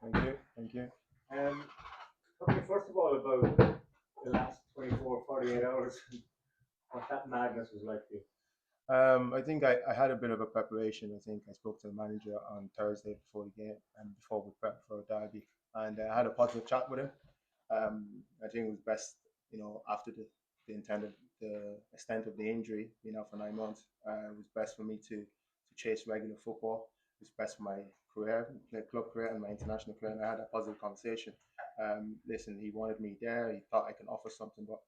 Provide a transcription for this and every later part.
Thank you. Thank you. Tell me first of all about the last 24, 48 hours, what that madness was like for you. I think I had a bit of a preparation. I think I spoke to the manager on Thursday before the game and before we prepped for a derby, and I had a positive chat with him. I think it was best, after the intended the extent of the injury, being out for 9 months, it was best for me to chase regular football. It was best for my career, my club career, and my international career. And I had a positive conversation. Listen, he wanted me there. He thought I can offer something, but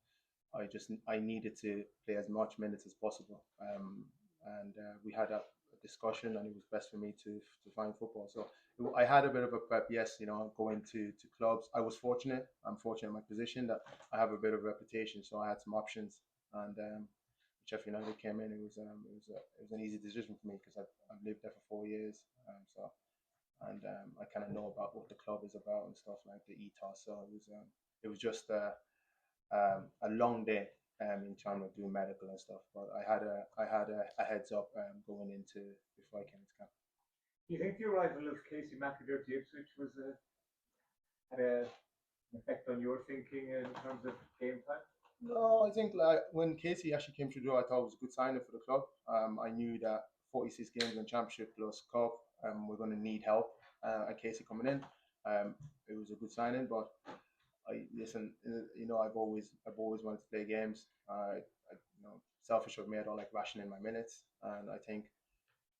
I needed to play as much minutes as possible. And we had a discussion, and it was best for me to find football. So I had a bit of a prep. Yes, going to clubs. I was fortunate. I'm fortunate in my position that I have a bit of a reputation, so I had some options. And Sheffield United came in. It was an easy decision for me because I've lived there for 4 years. I kind of know about what the club is about and stuff like the ethos. So it was just a long day in terms of doing medical and stuff. But I had a heads up going into before I came into camp. Do you think the arrival of Casey McAdoo to Ipswich had an effect on your thinking in terms of game time? No, I think like when Casey actually came through the door, I thought it was a good signing for the club. I knew that 46 games in Championship plus Cup, we're going to need help. And Casey coming in, it was a good signing. But I listen, I've always wanted to play games. Selfish of me, I don't like rationing my minutes, and I think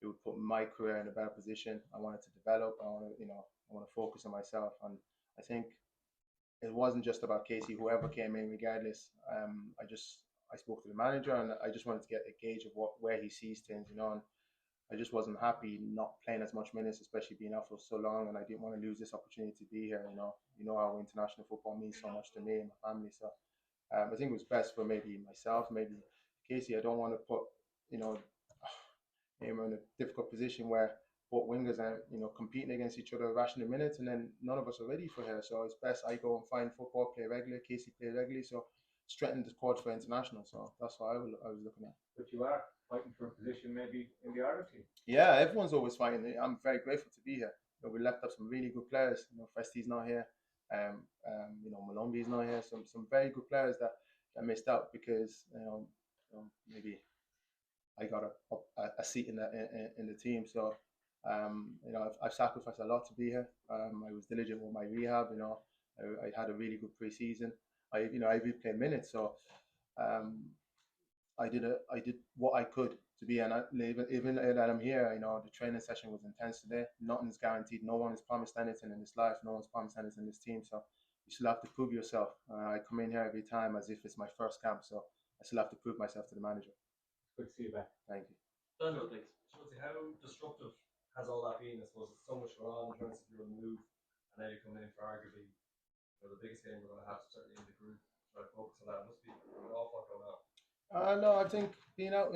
it would put my career in a better position. I wanted to develop. I want to focus on myself, and I think it wasn't just about Casey. Whoever came in, regardless, I spoke to the manager, and I just wanted to get a gauge of where he sees things, and I just wasn't happy not playing as much minutes, especially being out for so long, and I didn't want to lose this opportunity to be here. How international football means so much to me and my family. So I think it was best for maybe myself, maybe Casey. I don't want to put you know him in a difficult position where both wingers are competing against each other, rationing minutes, and then none of us are ready for her. So it's best I go and find football, play regular. Casey play regularly, so strengthen the squad for international. So that's what I was looking at. But you are fighting for a position maybe in the Ireland team. Yeah, everyone's always fighting. I'm very grateful to be here. We left up some really good players. Festi's not here. Malombi's not here. Some very good players that missed out because maybe I got a seat in the team. So I've sacrificed a lot to be here. I was diligent with my rehab. I had a really good preseason. I even played minutes. So um, I did what I could to be, and even that I'm here, the training session was intense today. Nothing's guaranteed. No one is promised anything in this life. No one's promised anything in this team. So you still have to prove yourself. I come in here every time as if it's my first camp. So I still have to prove myself to the manager. Good to see you back. Thank you. Daniel, thanks. Chiedozie, how disruptive has all that been? I suppose it's so much going on in terms of your move, and now you're coming in for arguably the biggest game we're going to have, certainly in the group. Try to focus on that. It must be an awful lot going on. No, I think being out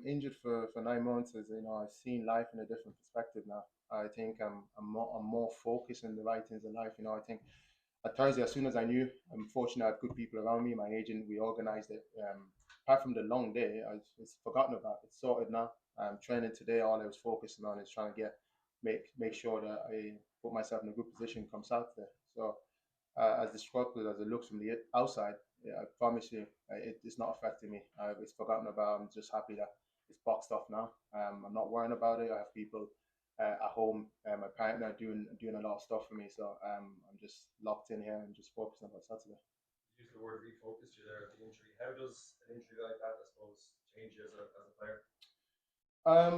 injured for 9 months is I've seen life in a different perspective now. I think I'm more focused on the right things in life. I think at Thursday, as soon as I knew, I'm fortunate I had good people around me. My agent, we organised it. Apart from the long day, it's forgotten about. It's sorted now. Training today, all I was focusing on is trying to make sure that I put myself in a good position come Saturday. So as disruptive as it looks from the outside, yeah, I promise you, it's not affecting me. It's forgotten about. I'm just happy that it's boxed off now. I'm not worrying about it. I have people at home, my partner doing a lot of stuff for me. So I'm just locked in here and just focusing on Saturday. You used the word refocused you there, the injury. How does an injury like that, I suppose, change you as a player?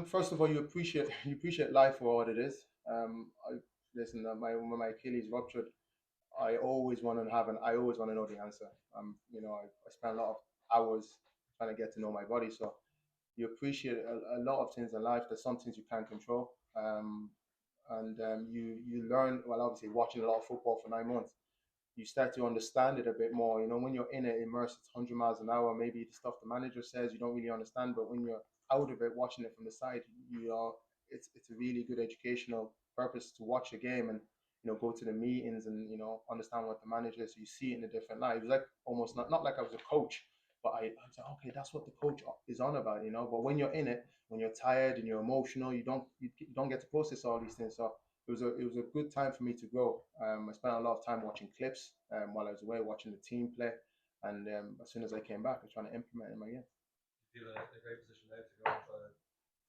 First of all, you appreciate life for what it is. Listen, when my Achilles ruptured, I always want to know the answer. I spent a lot of hours trying to get to know my body. So you appreciate a lot of things in life. There's some things you can't control. And you learn, well, obviously watching a lot of football for 9 months, you start to understand it a bit more. When you're in it, immersed, it's 100 miles an hour. Maybe the stuff the manager says you don't really understand, but when you're out of it, watching it from the side, it's a really good educational purpose to watch a game and go to the meetings and understand what the manager is. So you see it in a different light. It was like almost not like I was a coach, but I was like, okay, that's what the coach is on about, But when you're in it, when you're tired and you're emotional, you don't get to process all these things. So it was a good time for me to grow. I spent a lot of time watching clips while I was away, watching the team play, and as soon as I came back, I was trying to implement it in my game. You feel a great position now to go and try to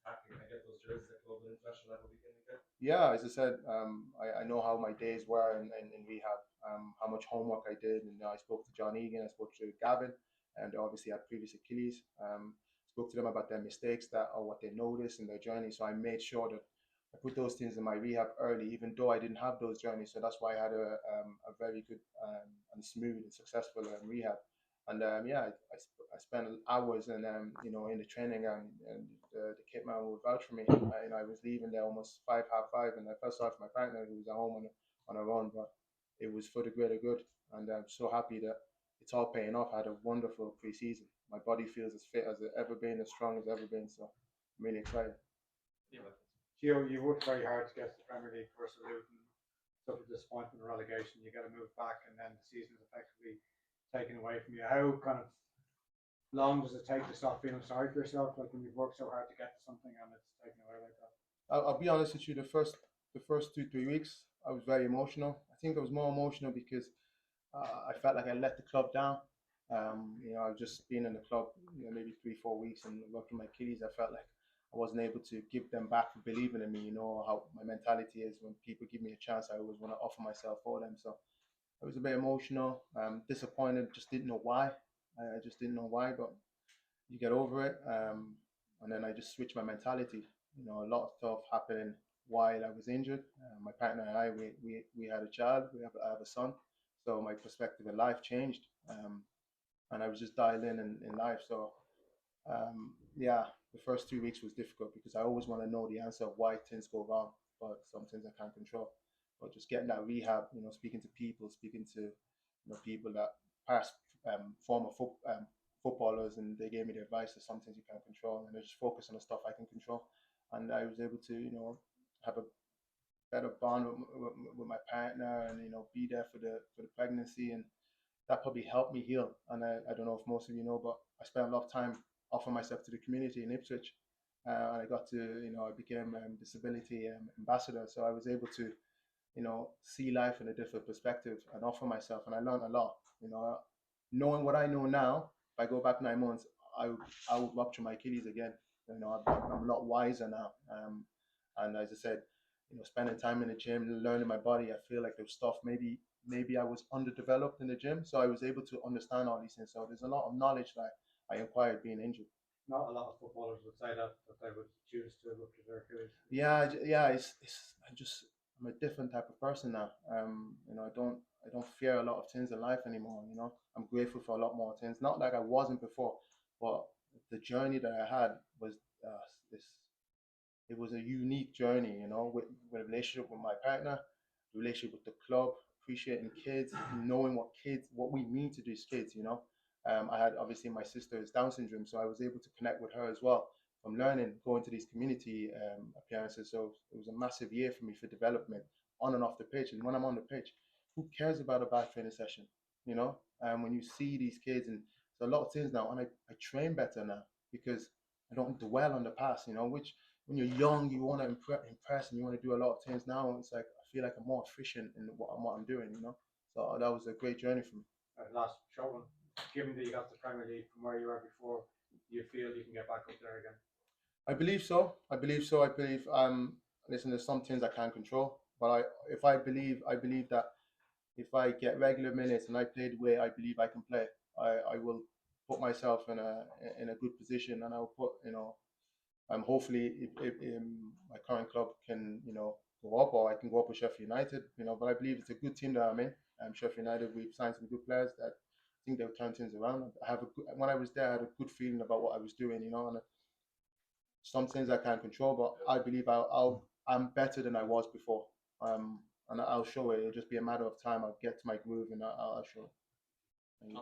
tackle and get those jerseys at club and international level weekend again. Yeah, as I said, I know how my days were in rehab, how much homework I did, and I spoke to John Egan, I spoke to Gavin, and they obviously had previous Achilles. Spoke to them about their mistakes that or what they noticed in their journey. So I made sure that I put those things in my rehab early, even though I didn't have those journeys. So that's why I had a very good and smooth and successful rehab. And yeah, I spent hours and in the training, and the kit man would vouch for me. I was leaving there almost 5:30, and I felt sorry for my partner who was at home on her own, but it was for the greater good. And I'm so happy that it's all paying off. I had a wonderful pre-season. My body feels as fit as it's ever been, as strong as ever been. So I'm really excited. Chieo, you worked very hard to get to the Premier League first of Luton, suffered disappointment and relegation. You got to move back, and then the season is effectively taken away from you. How kind of long does it take to stop feeling sorry for yourself, like when you've worked so hard to get to something and it's taken away like that? I'll be honest with you. The first 2-3 weeks, I was very emotional. I think I was more emotional because I felt like I let the club down. I've just been in the club, maybe 3-4 weeks, and working my Achilles. I felt like I wasn't able to give them back for believing in me. You know how my mentality is when people give me a chance. I always want to offer myself for them. So I was a bit emotional, disappointed. Just didn't know why. I just didn't know why, but you get over it. And then I just switched my mentality. A lot of stuff happening while I was injured. My partner and I, we had a child. I have a son. So my perspective in life changed. And I was just dialed in life. So yeah, the first 2 weeks was difficult because I always want to know the answer of why things go wrong, but some things I can't control. But just getting that rehab, speaking to people, speaking to people that past former footballers, and they gave me the advice that some things you can't control, and I just focus on the stuff I can control. And I was able to, have a better bond with my partner, and be there for the pregnancy, and that probably helped me heal. And I don't know if most of you know, but I spent a lot of time offering myself to the community in Ipswich. And I got to, I became disability ambassador. So I was able to, see life in a different perspective and offer myself. And I learned a lot, knowing what I know now. If I go back 9 months, I would rupture my Achilles again. I'm a lot wiser now. And as I said, spending time in the gym, learning my body, I feel like there's stuff maybe I was underdeveloped in the gym, so I was able to understand all these things. So there's a lot of knowledge that I acquired being injured. Not a lot of footballers would say that they would choose to rupture their Achilles. Yeah. I'm a different type of person now. I don't fear a lot of things in life anymore. I'm grateful for a lot more things. Not like I wasn't before, but the journey that I had was this. It was a unique journey, with a relationship with my partner, relationship with the club, appreciating kids, knowing what we mean to these kids. I had obviously my sister is Down syndrome, so I was able to connect with her as well from learning, going to these community appearances. So it was a massive year for me for development on and off the pitch. And when I'm on the pitch, who cares about a bad training session? When you see these kids, and so a lot of things now, and I train better now because I don't dwell on the past, which when you're young, you want to impress and you want to do a lot of things. Now it's like I feel like I'm more efficient in what I'm doing, So that was a great journey for me. Last short one. Given that you got the Premier League from where you were before, do you feel you can get back up there again? I believe so. I believe listen, there's some things I can't control, but I believe that if I get regular minutes and I play the way I believe I can play, I will put myself in a good position, and I'll put hopefully if my current club can go up, or I can go up with Sheffield United, but I believe it's a good team that I'm in. Sheffield United, we've signed some good players that I think they'll turn things around. When I was there, I had a good feeling about what I was doing, and some things I can't control, but I believe I'm better than I was before, and I'll show it. It'll just be a matter of time. I'll get to my groove, and I'll show it.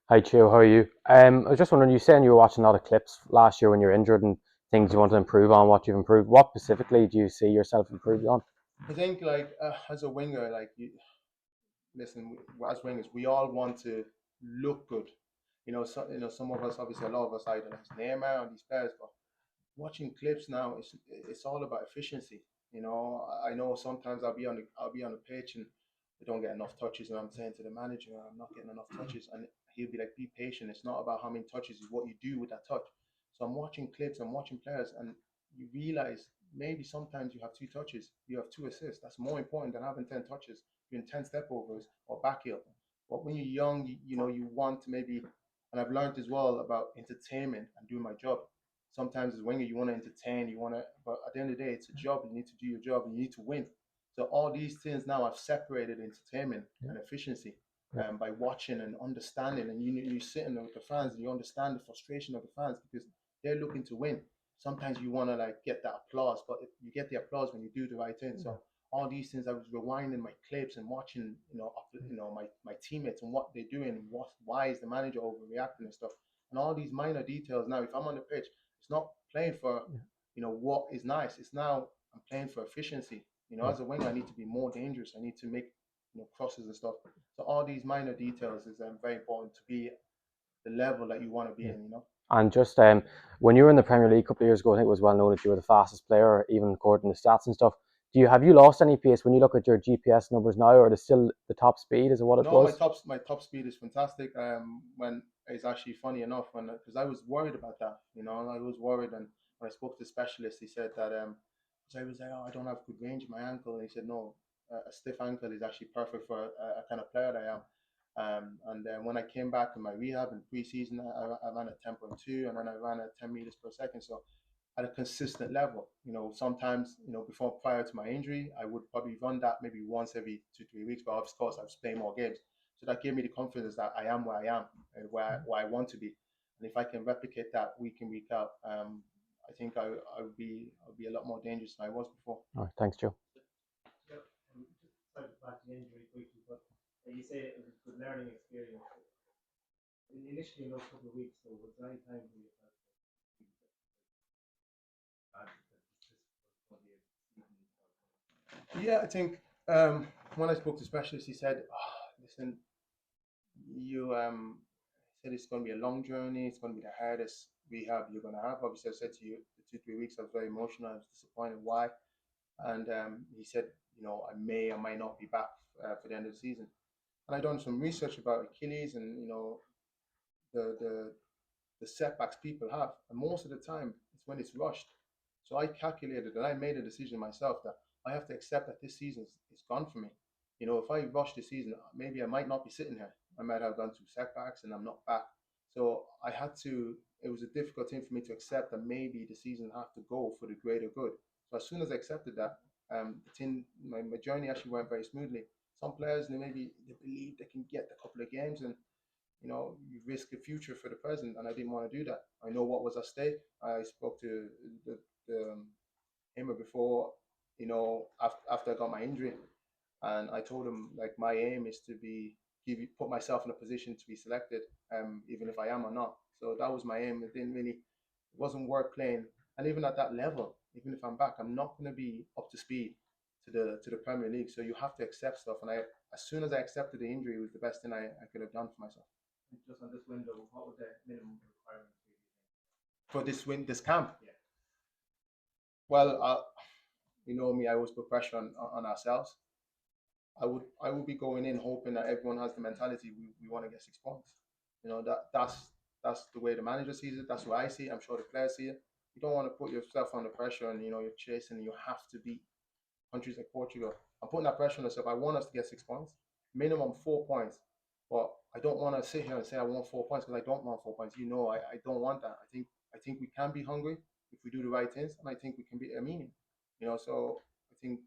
Hi Chieo, how are you? I was just wondering, you saying you were watching a lot of clips last year when you were injured and things you want to improve on, what you've improved. What specifically do you see yourself improved on? I think as a winger, listen, as wingers, we all want to look good. Some of us, obviously, a lot of us idolize Neymar and these players, but watching clips now, it's all about efficiency. You know, I know sometimes I'll be on the pitch and I don't get enough touches, and I'm saying to the manager, I'm not getting enough touches, and he'll be like, be patient. It's not about how many touches; it's what you do with that touch. So I'm watching clips, I'm watching players, and you realize maybe sometimes you have 2 touches, you have 2 assists. That's more important than having 10 touches. You're in 10 step overs or back heel. But when you're young, you know you want to maybe, and I've learned as well about entertainment and doing my job. Sometimes as a winger, you want to entertain, you want to, but at the end of the day, it's a job. You need to do your job, and you need to win. So all these things now I've separated entertainment and efficiency by watching and understanding. And you sit in with the fans and you understand the frustration of the fans because they're looking to win. Sometimes you want to like get that applause, but you get the applause when you do the right thing. So all these things, I was rewinding my clips and watching, my teammates and what they're doing, and why is the manager overreacting and stuff. And all these minor details now, if I'm on the pitch, it's not playing for, what is nice. It's now I'm playing for efficiency. As a winger, I need to be more dangerous. I need to make, crosses and stuff. So all these minor details is very important to be the level that you want to be in. And just when you were in the Premier League a couple of years ago, I think it was well known that you were the fastest player, even according to stats and stuff. Have you lost any pace when you look at your GPS numbers now, or is it still the top speed? Is it what it No, was? my top speed is fantastic. When it's actually funny enough because I was worried about that. I was worried, and when I spoke to the specialist, he said that so I was like, oh, I don't have good range in my ankle, and he said no, a stiff ankle is actually perfect for a kind of player that I am. And then when I came back in my rehab in pre-season, I ran at 10.2, and then I ran at 10 meters per second. So at a consistent level. Sometimes, before prior to my injury, I would probably run that maybe once every 2-3 weeks, but of course I was playing more games. So that gave me the confidence that I am where I am and where I want to be. And if I can replicate that week in, week out, I think I'll be a lot more dangerous than I was before. All right, thanks, Joe. Just back to the injury quickly, but you say it was a good learning experience. Initially, in those couple of weeks, though, was there any time where you felt Yeah, I think when I spoke to specialists, he said, "Listen, you said it's going to be a long journey. It's going to be the hardest rehab you're going to have." Obviously, I said to you, the 2-3 weeks, I was very emotional. I was disappointed. Why? And he said, I may or might not be back for the end of the season. And I done some research about Achilles and the setbacks people have, and most of the time it's when it's rushed. So I calculated and I made a decision myself that I have to accept that this season is gone for me. If I rush this season, maybe I might not be sitting here. I might have gone through setbacks and I'm not back. So I had to. It was a difficult thing for me to accept that maybe the season have to go for the greater good. So as soon as I accepted that, my journey actually went very smoothly. Some players, they believe they can get a couple of games and you risk the future for the present, and I didn't want to do that. I know what was at stake. I spoke to him before, after I got my injury, and I told him like my aim is to put myself in a position to be selected, even if I am or not. So that was my aim. It wasn't worth playing, and even at that level, even if I'm back, I'm not going to be up to speed to the Premier League. So you have to accept stuff, and as soon as I accepted the injury, it was the best thing I could have done for myself. just on this window, what would the minimum requirements be? For this camp? Yeah. Well, you know me, I always put pressure on ourselves. I would be going in hoping that everyone has the mentality we want to get 6 points. That's the way the manager sees it. That's the way I see it. I'm sure the players see it. You don't want to put yourself under pressure and you're chasing. You have to beat countries like Portugal. I'm putting that pressure on myself. I want us to get 6 points, minimum 4 points. But I don't want to sit here and say I want 4 points because I don't want 4 points. I don't want that. I think we can be hungry if we do the right things, and I think we can beat Armenia. So I think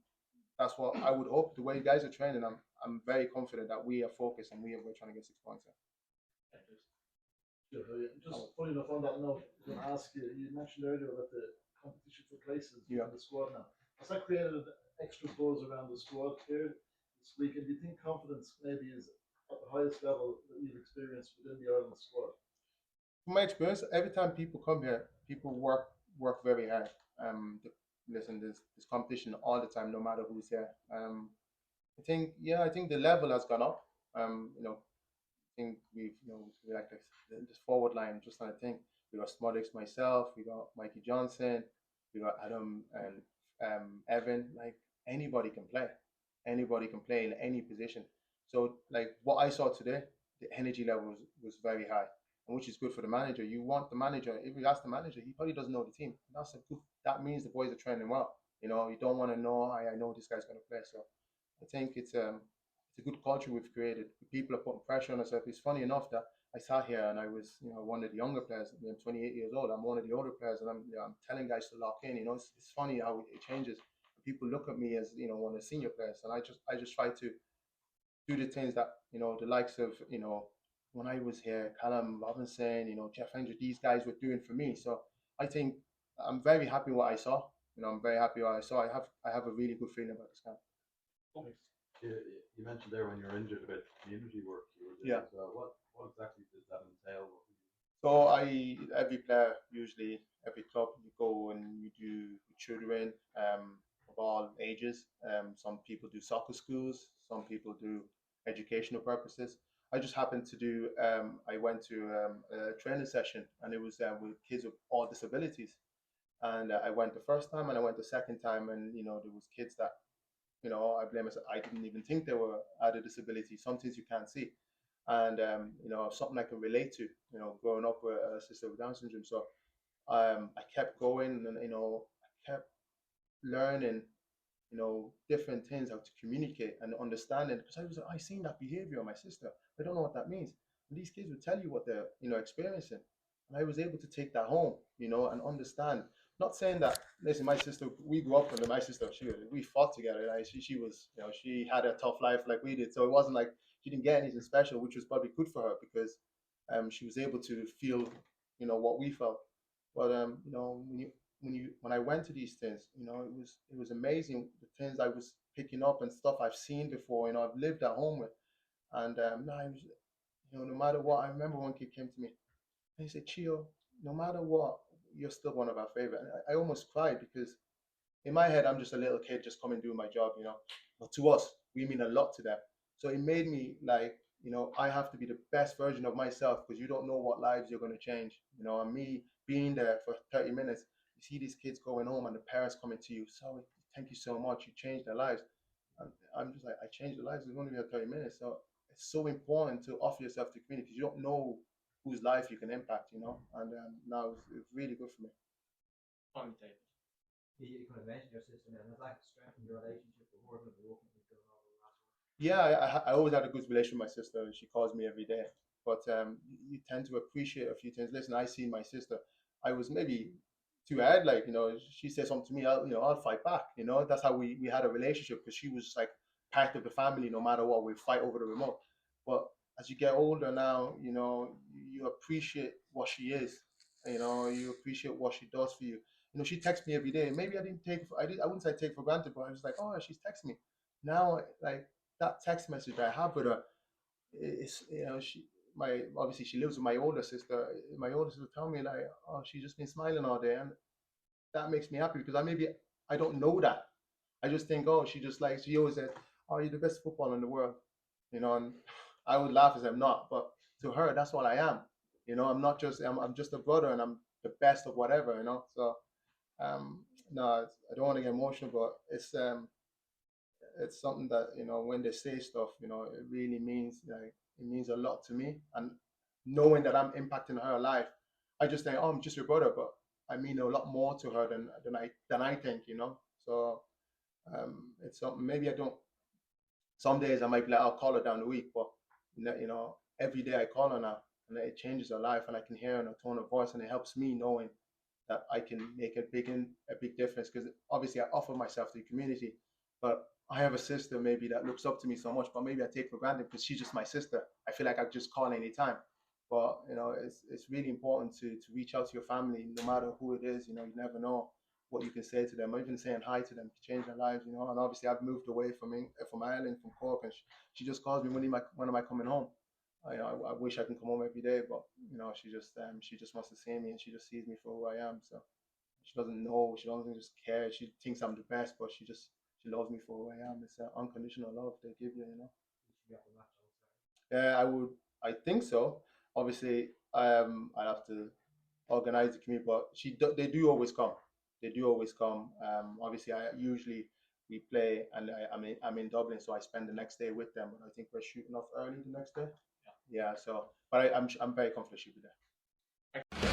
that's what I would hope. The way you guys are training, I'm very confident that we are focused and we're trying to get 6 points. Just funny enough on that note, I was going to ask you. You mentioned earlier about the competition for places in the squad now. Has that created extra buzz around the squad here this week? And do you think confidence maybe is at the highest level that you've experienced within the Ireland squad? From my experience, every time people come here, people work very hard. Listen, there's competition all the time, no matter who's here. I think the level has gone up. I think we've, we like this forward line. Just trying to think, we got Smodics, myself, we got Mikey Johnson, we got Adam and Evan, like anybody can play. Anybody can play in any position. So like what I saw today, the energy level was very high, and which is good for the manager. You want the manager. If you ask the manager, he probably doesn't know the team. That's a good. That means the boys are training well. You know, you don't want to know. I know this guy's going to play. So I think it's a good culture we've created. People are putting pressure on us. It's funny enough that I sat here and I was, one of the younger players. I'm 28 years old. I'm one of the older players, and I'm telling guys to lock in. You know, it's funny how it changes. People look at me as one of the senior players, and I just try to do the things that the likes of when I was here, Callum Robinson, Jeff Hendrick, these guys were doing for me. So I think I'm very happy what I saw. I'm very happy what I saw. I have a really good feeling about this camp. You mentioned there when you were injured about community work you were doing Yeah. as well. What exactly does that entail? So every player, usually every club, you go and you do tutoring of all ages. Some people do soccer schools, some people do educational purposes. I just happened to do. I went to a training session, and it was with kids with all disabilities. And I went the first time, and I went the second time, and there was kids that I blame myself. I didn't even think they were had a disability. Some things you can't see, and something I can relate to. Growing up with a sister with Down syndrome, so I kept going, and I kept learning, different things, how to communicate and understanding. Because I seen that behavior of my sister. I don't know what that means. And these kids would tell you what they're experiencing, and I was able to take that home, and understand. Not saying that. Listen, my sister, we grew up with my sister. We fought together. Like, she was, she had a tough life like we did. So it wasn't like she didn't get anything special, which was probably good for her because she was able to feel, what we felt. But when I went to these things, it was amazing the things I was picking up and stuff I've seen before. I've lived at home with, and no, I was, no matter what. I remember one kid came to me and he said, "Chieo, no matter what, you're still one of our favorite." And I almost cried because in my head, I'm just a little kid just coming doing my job, But to us, we mean a lot to them. So it made me like, I have to be the best version of myself because you don't know what lives you're going to change, and me being there for 30 minutes, you see these kids going home and the parents coming to you. So thank you so much. You changed their lives. And I'm just like, I changed their lives. It's only been 30 minutes. So it's so important to offer yourself to community because you don't know whose life you can impact, And now it's really good for me. I'm David. You kind of mentioned your sister now, and has that strengthened your relationship with her and the work that you've done over the last one? Yeah, I always had a good relation with my sister. She calls me every day. But you tend to appreciate a few things. Listen, I see my sister. I was maybe too hard, like, she said something to me, I'll fight back. That's how we had a relationship because she was like part of the family. No matter what, we fight over the remote. But as you get older now, you appreciate what she is. You appreciate what she does for you. She texts me every day. Maybe I wouldn't say take for granted, but I was like, oh, she's texting me. Now, like, that text message I have with her is, obviously she lives with my older sister. My older sister tell me like, oh, she's just been smiling all day, and that makes me happy because I don't know that. I just think, oh, she always says, oh, you're the best footballer in the world, and I would laugh as I'm not, but to her, that's what I am. I'm not just, I'm just a brother, and I'm the best of whatever, So, no, I don't want to get emotional, but it's something that when they say stuff, it really means, like, it means a lot to me, and knowing that I'm impacting her life, I just think, oh, I'm just your brother, but I mean a lot more to her than I think, So it's something. Maybe I don't. Some days I might be like, I'll call her down the week, but every day I call her now, and it changes her life, and I can hear in her tone of voice, and it helps me knowing that I can make a big difference because obviously I offer myself to the community, but I have a sister maybe that looks up to me so much, but maybe I take for granted because she's just my sister. I feel like I just call anytime, but it's really important to reach out to your family, no matter who it is. You never know what you can say to them. Even saying hi to them can change their lives. And obviously I've moved away from Ireland, from Cork, and she just calls me, when am I coming home? I wish I can come home every day, but she just wants to see me, and she just sees me for who I am. So she doesn't know, she doesn't just care. She thinks I'm the best, but she loves me for who I am. It's unconditional love they give you, Yeah, I think so. Obviously, I'd have to organize the community, but they do always come. they do always come. Obviously, we play, and I'm in Dublin, so I spend the next day with them. But I think we're shooting off early the next day. Yeah. So, but I'm very confident she'll be there.